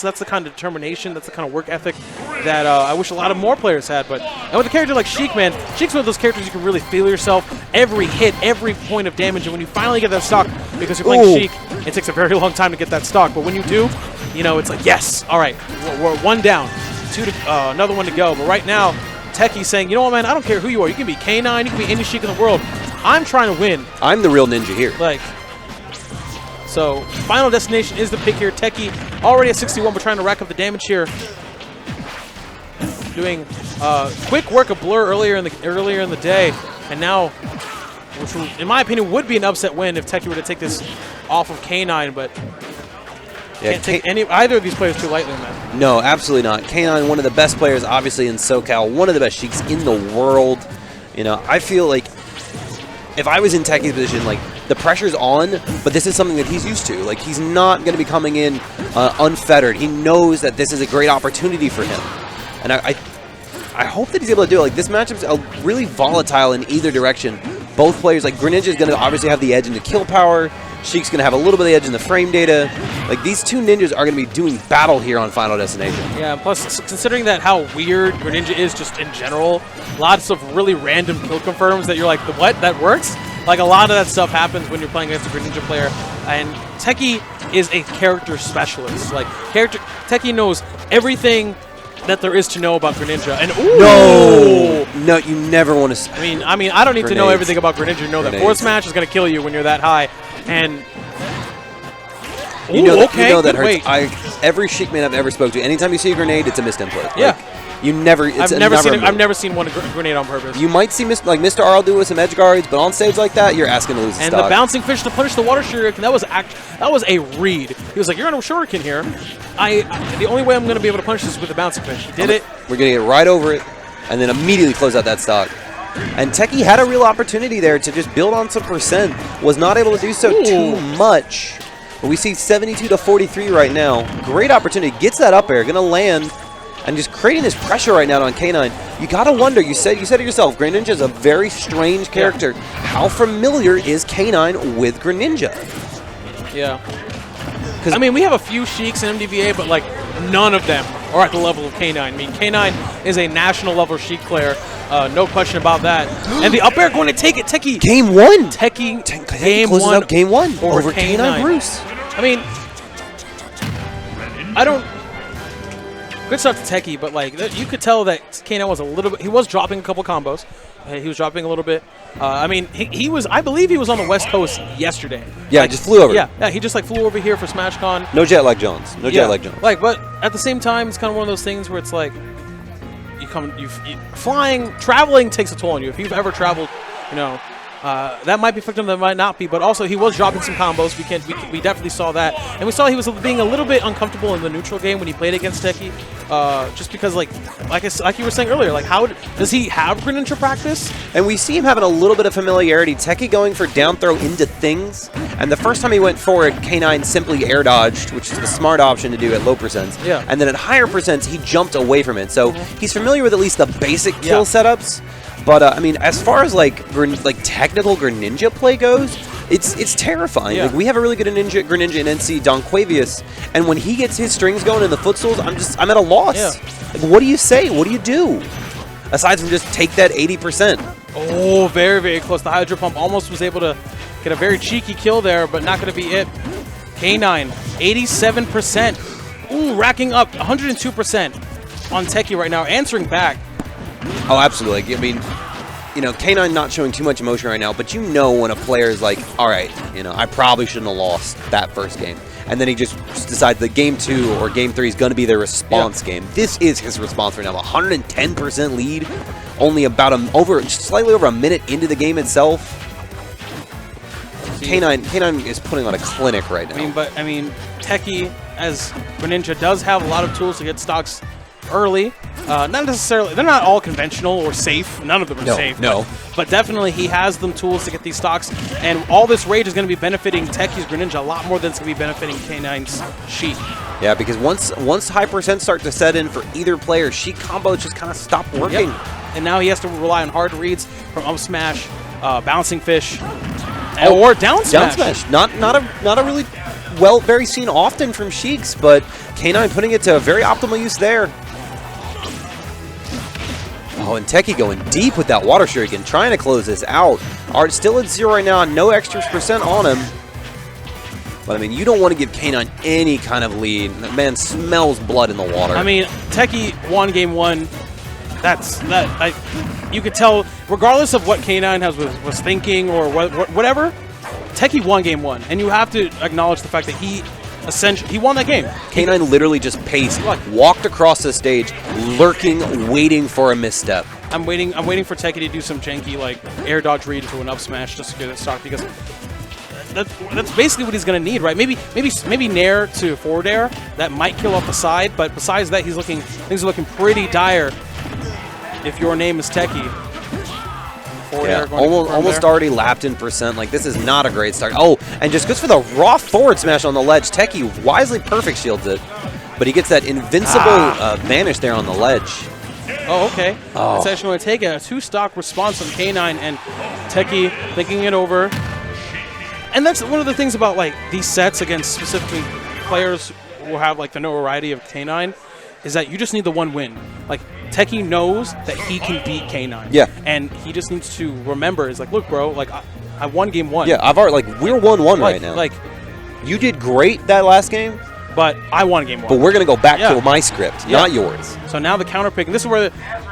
That's the kind of determination, that's the kind of work ethic that I wish a lot of more players had. And with a character like Sheik, man, Sheik's one of those characters you can really feel yourself. Every hit, every point of damage, and when you finally get that stock, because you're playing Sheik, it takes a very long time to get that stock. But when you do, you know, it's like, yes, all right, we're one down, another one to go. But right now, Techei's saying, you know what, man, I don't care who you are. You can be K9, you can be any Sheik in the world. I'm trying to win. I'm the real ninja here. Like, so Final Destination is the pick here. Techei already at 61, but trying to rack up the damage here. Doing quick work of Blur earlier in the day, and now, which in my opinion would be an upset win if Techei were to take this off of K9, but can't take either of these players too lightly, man. No, absolutely not. K9, one of the best players, obviously in SoCal, one of the best Sheiks in the world. You know, I feel like if I was in Techei's position, like, the pressure's on, but this is something that he's used to. Like, he's not going to be coming in unfettered. He knows that this is a great opportunity for him. And I hope that he's able to do it. Like, this matchup's really volatile in either direction. Both players, like, Greninja is going to obviously have the edge in the kill power. Sheik's going to have a little bit of the edge in the frame data. Like, these two ninjas are going to be doing battle here on Final Destination. Yeah, plus, considering that how weird Greninja is just in general, lots of really random kill confirms that you're like, what? That works? Like, a lot of that stuff happens when you're playing against a Greninja player. And Techei is a character specialist. Like, Techei knows everything that there is to know about Greninja. And no, you never want to. I mean, I don't need to know everything about Greninja to know that force smash is going to kill you when you're that high. And you know that hurts. Every Sheik man I've ever spoke to, anytime you see a grenade, it's a missed input. Yeah. Like, you never. I've never seen one grenade on purpose. You might see Mr. R do with some edge guards, but on stage like that, you're asking to lose the stock. And the bouncing fish to punish the water shuriken, that was a read. He was like, "You're on a shuriken here. The only way I'm going to be able to punish this is with the bouncing fish." He did it. We're going to get right over it, and then immediately close out that stock. And Techei had a real opportunity there to just build on some percent. Was not able to do so too much. But we see 72 to 43 right now. Great opportunity. Gets that up air. Going to land. And just creating this pressure right now on K9. You gotta wonder, you said it yourself, Greninja is a very strange character. Yeah. How familiar is K9 with Greninja? Yeah. I mean, we have a few Sheiks in MDVA, but like none of them are at the level of K9. I mean, K9 is a national level Sheik player. No question about that. And the up air going to take it. Techei. Game one. Techei game one. Game one over K9sBruce. I mean, good stuff to Techei, but like you could tell that K9 was a little bit. He was dropping a couple combos. He was dropping a little bit. I mean, he was. I believe he was on the West Coast yesterday. Yeah, like, just flew over. Yeah, he just like flew over here for SmashCon. No jet lag Jones. No jet lag Jones. Like, but at the same time, it's kind of one of those things where it's like, traveling takes a toll on you. If you've ever traveled, you know. That might be effective, that might not be, but also he was dropping some combos. We definitely saw that, and we saw he was being a little bit uncomfortable in the neutral game when he played against Techei, just because like you were saying earlier, like how does he have Greninja practice? And we see him having a little bit of familiarity. Techei going for down throw into things, and the first time he went for it, K9 simply air dodged, which is the smart option to do at low percents. Yeah. And then at higher percents, he jumped away from it. So he's familiar with at least the basic kill setups. But I mean, as far as like technical Greninja play goes, it's terrifying. Yeah. Like, we have a really good Greninja in NC, Don Quavius, and when he gets his strings going in the footstools, I'm at a loss. Yeah. Like, what do you say? What do you do? Aside from just take that 80%. Oh, very, very close. The Hydro Pump almost was able to get a very cheeky kill there, but not going to be it. K9, 87%. Ooh, racking up 102% on Techei right now, answering back. Oh, absolutely. I mean, you know, K9 not showing too much emotion right now, but you know when a player is like, all right, you know, I probably shouldn't have lost that first game. And then he just decides that game 2 or game 3 is going to be their response game. This is his response right now. 110% lead, only about slightly over a minute into the game itself. K9 is putting on a clinic right now. I mean, Techei as Greninja does have a lot of tools to get stocks early. Not necessarily, they're not all conventional or safe. None of them are safe. No. But definitely he has them tools to get these stocks. And all this rage is going to be benefiting Techei's Greninja a lot more than it's going to be benefiting K9's Sheik. Yeah, because once high percents start to set in for either player, Sheik combos just kind of stop working. Yep. And now he has to rely on hard reads from up smash, bouncing fish, or down smash. Down smash. Not a really very seen often from Sheiks, but K9 putting it to a very optimal use there. Oh, and Techei going deep with that water shuriken, trying to close this out. Art still at 0 right now, no extra % on him. But I mean, you don't want to give K9 any kind of lead. That man smells blood in the water. I mean, Techei won game 1. You could tell, regardless of what K9 was thinking or whatever, Techei won game 1, and you have to acknowledge the fact that he won that game. K9 literally just paced, walked across the stage, lurking, waiting for a misstep. I'm waiting for Techei to do some janky like air dodge read into an up smash just to get it stock, because that's basically what he's gonna need, right? Maybe nair to forward air that might kill off the side, but besides that, things are looking pretty dire. If your name is Techei. Yeah, almost already lapped in %. Like, this is not a great start. Oh, and just goes for the raw forward smash on the ledge. Techei wisely perfect shields it, but he gets that invincible vanish there on the ledge. Oh, okay. Oh. It's actually going to take a 2-stock response from K9, and Techei thinking it over. And that's one of the things about like these sets against specifically players who have like the notoriety of K9, is that you just need the one win. Like, Techei knows that he can beat K9. Yeah. And he just needs to remember, is like, look, bro, like, I won game 1. Yeah, I've already, like, we're 1-1 right now. Like, you did great that last game, but I won game 1. but we're going to go back to my script, not yours. So now the counter pick, and this is where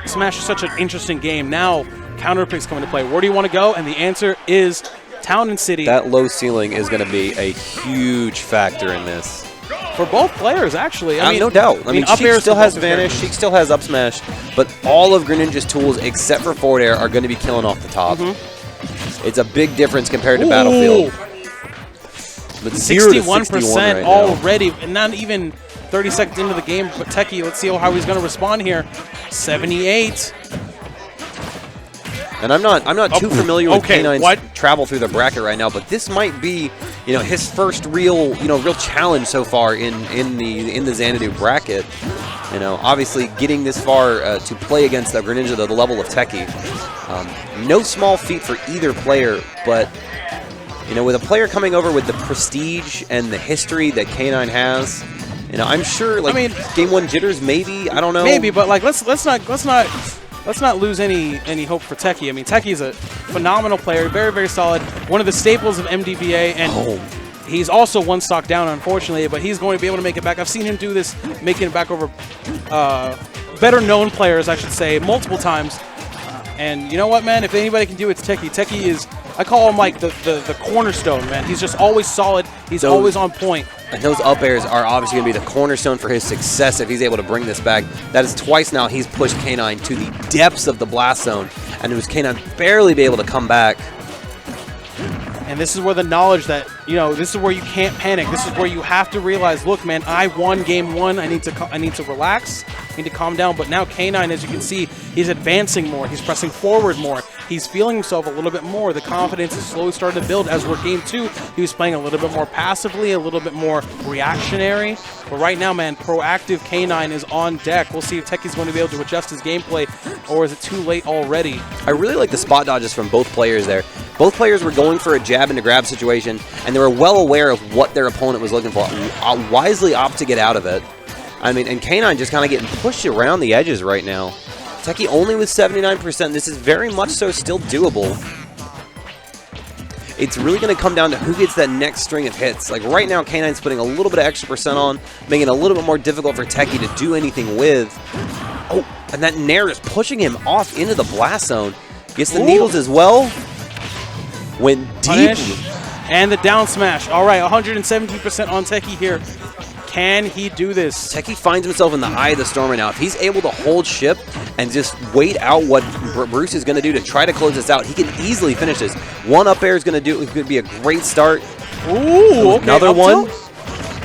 Smash is such an interesting game. Now, counter picks come into play. Where do you want to go? And the answer is Town and City. That low ceiling is going to be a huge factor in this. For both players, actually. I mean, no doubt. I mean, Sheik still has Vanish, Sheik still has Up Smash, but all of Greninja's tools, except for forward air, are going to be killing off the top. It's a big difference compared to Battlefield. But 61% right already, and not even 30 seconds into the game. But Techei, let's see how he's going to respond here. 78. And I'm not too familiar with K9's travel through the bracket right now, but this might be, his first real challenge so far in the Xanadu bracket. Obviously getting this far to play against the Greninja to the level of Techei. No small feat for either player, but with a player coming over with the prestige and the history that K9 has, I'm sure game 1 jitters, maybe, I don't know. Maybe, but like let's not lose any hope for Techei. I mean, Techei is a phenomenal player, very, very solid, one of the staples of MDBA, and he's also 1 stock down, unfortunately, but he's going to be able to make it back. I've seen him do this, making it back over better-known players, I should say, multiple times. And you know what, man? If anybody can do it, it's Techei. Techei is, I call him like the cornerstone, man. He's just always solid. He's always on point. And those up airs are obviously going to be the cornerstone for his success if he's able to bring this back. That is twice now he's pushed K9 to the depths of the blast zone, and it was K9 barely be able to come back. And this is where the knowledge that, this is where you can't panic. This is where you have to realize, look, man, I won game 1. I need to relax. I need to calm down. But now K9, as you can see, he's advancing more. He's pressing forward more. He's feeling himself a little bit more. The confidence is slowly starting to build. As we're game 2, he was playing a little bit more passively, a little bit more reactionary. But right now, man, proactive K9 is on deck. We'll see if Techei's going to be able to adjust his gameplay, or is it too late already? I really like the spot dodges from both players there. Both players were going for a jab and a grab situation, and they were well aware of what their opponent was looking for. Wisely opt to get out of it. I mean, and K9 just kind of getting pushed around the edges right now. Techei only with 79%. This is very much so still doable. It's really going to come down to who gets that next string of hits. Like right now, K9's putting a little bit of extra % on, making it a little bit more difficult for Techei to do anything with. Oh, and that Nair is pushing him off into the blast zone. Gets the needles as well. Went deep. And the down smash. All right, 117% on Techei here. Can he do this? Techei finds himself in the eye of the storm right now. If he's able to hold ship and just wait out what Bruce is going to do to try to close this out, he can easily finish this. 1 up air is going to be a great start. Ooh, okay, another one.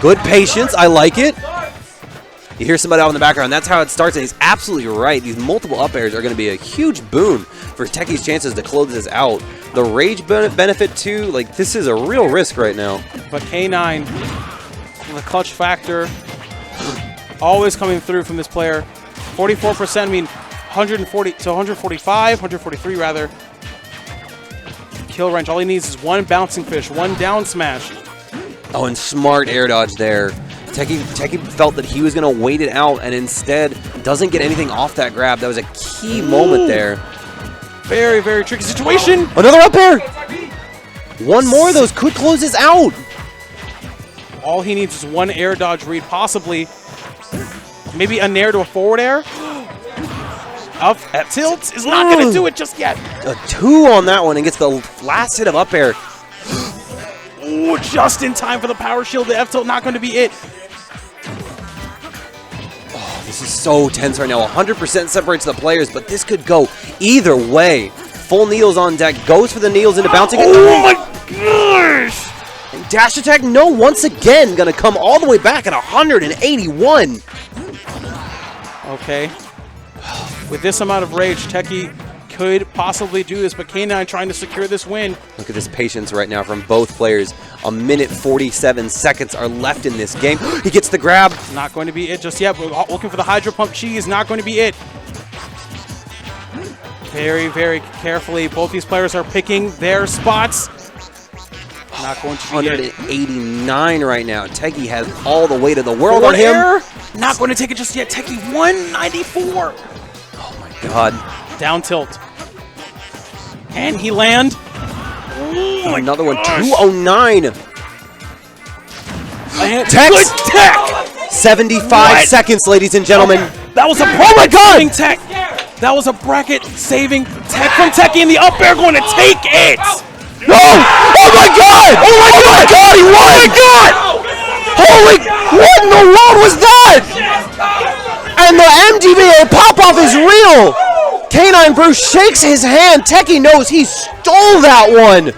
Good patience. I like it. You hear somebody out in the background. That's how it starts, and he's absolutely right. These multiple up airs are going to be a huge boon for Techei's chances to close this out. The rage benefit, too, like, this is a real risk right now. But K9, the clutch factor, always coming through from this player. 44%, I mean, 140 to 145, 143 rather. Kill range, all he needs is 1 bouncing fish, 1 down smash. Oh, and smart air dodge there. Techei felt that he was going to wait it out and instead doesn't get anything off that grab. That was a key moment there. Very, very tricky situation. Another up air. One more of those could close this out. All he needs is one air dodge read, possibly. Maybe a nair to a forward air. Up tilt is not going to do it just yet. A 2 on that one and gets the last hit of up air. Ooh, just in time for the power shield. The F tilt not going to be it. Oh, this is so tense right now. 100% separates the players, but this could go either way. Full Needles on deck. Goes for the Needles into bouncing. Oh my gosh! And dash attack, no, once again, going to come all the way back at 181. Okay. With this amount of rage, Techei could possibly do this, but K9 trying to secure this win. Look at this patience right now from both players. 1:47 seconds are left in this game. He gets the grab. Not going to be it just yet. We're looking for the Hydro Pump Chi is not going to be it. Very, very carefully. Both these players are picking their spots. Not going to be 189 right now. Techei has all the weight of the world forward on him. air. Not going to take it just yet. Techei 194. Oh my god. Down tilt. And he land. Oh, another one. 209. Good tech. 75 seconds, ladies and gentlemen. That was a tech. That was a bracket saving tech from Techei, and the up air going to take it. No! Oh my god! Oh my god! He won! Oh my god! Holy! What in the world was that? And the MGBA pop-off is real! K9sBruce shakes his hand. Techei knows he stole that one.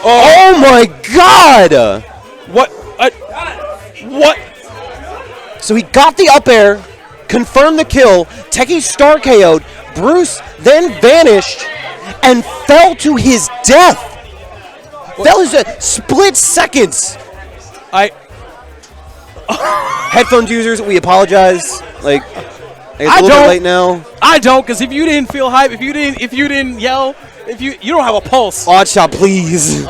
Oh my god! What? What? So he got the up air, confirmed the kill. Techei star KO'd. Bruce then vanished and fell to his death. That was a split seconds. Headphones users, we apologize. Like, it's a little bit late now. I don't, because if you didn't feel hype, if you didn't yell, you don't have a pulse. Odd shot, please.